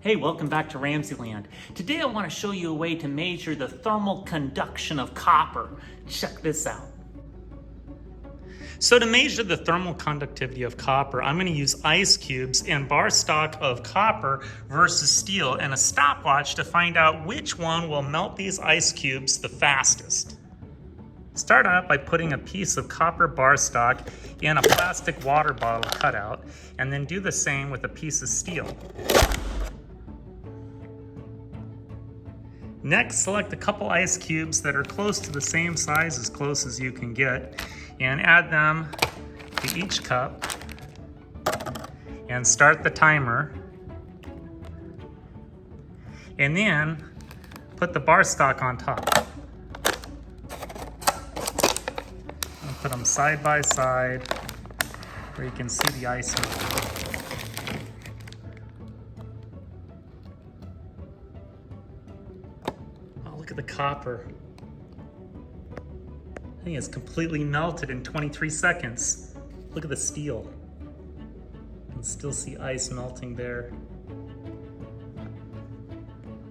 Hey, welcome back to RamZland. Today I want to show you a way to measure the thermal conduction of copper. Check this out. So to measure the thermal conductivity of copper, I'm going to use ice cubes and bar stock of copper versus steel and a stopwatch to find out which one will melt these ice cubes the fastest. Start out by putting a piece of copper bar stock in a plastic water bottle cutout, and then do the same with a piece of steel. Next, select a couple ice cubes that are close to the same size, as close as you can get, and add them to each cup and start the timer. And then put the bar stock on top. And put them side by side where you can see the ice melt. Look at the copper. I think it's completely melted in 23 seconds. Look at the steel. You can still see ice melting there.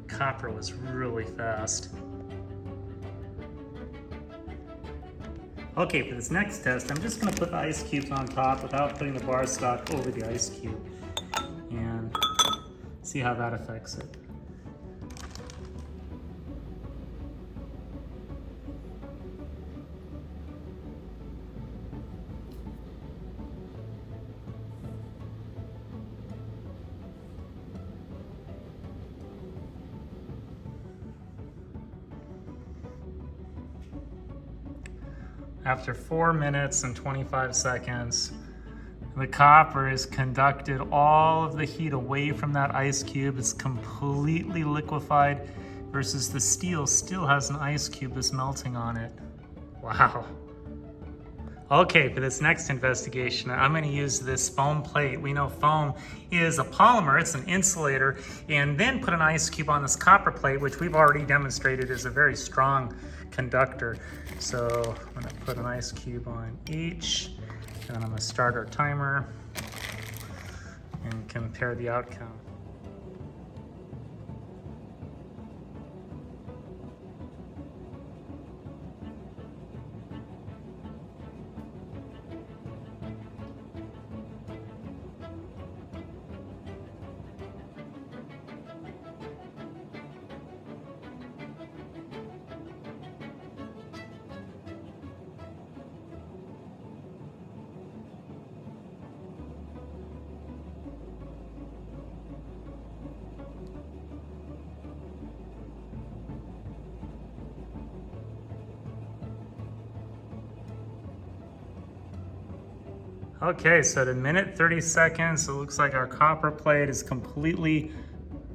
Copper was really fast. Okay, for this next test, I'm just going to put the ice cubes on top without putting the bar stock over the ice cube and see how that affects it. After 4 minutes and 25 seconds, the copper is conducted all of the heat away from that ice cube. It's completely liquefied versus the steel still has an ice cube that's melting on it. Wow. Okay, for this next investigation, I'm going to use this foam plate. We know foam is a polymer, it's an insulator, and then put an ice cube on this copper plate, which we've already demonstrated is a very strong conductor. So I'm going to put an ice cube on each, and I'm going to start our timer and compare the outcome. Okay, so at 1:30 seconds, it looks like our copper plate is completely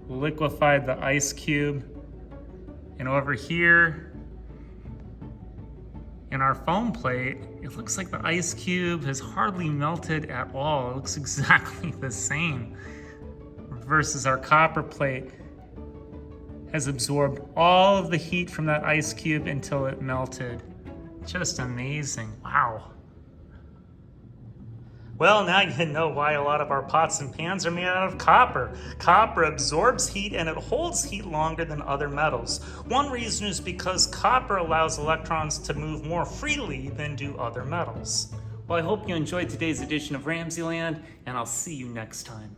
liquefied the ice cube. And over here in our foam plate, it looks like the ice cube has hardly melted at all. It looks exactly the same versus our copper plate has absorbed all of the heat from that ice cube until it melted. Just amazing, wow. Well, now you know why a lot of our pots and pans are made out of copper. Copper absorbs heat and it holds heat longer than other metals. One reason is because copper allows electrons to move more freely than do other metals. Well, I hope you enjoyed today's edition of RamZland, and I'll see you next time.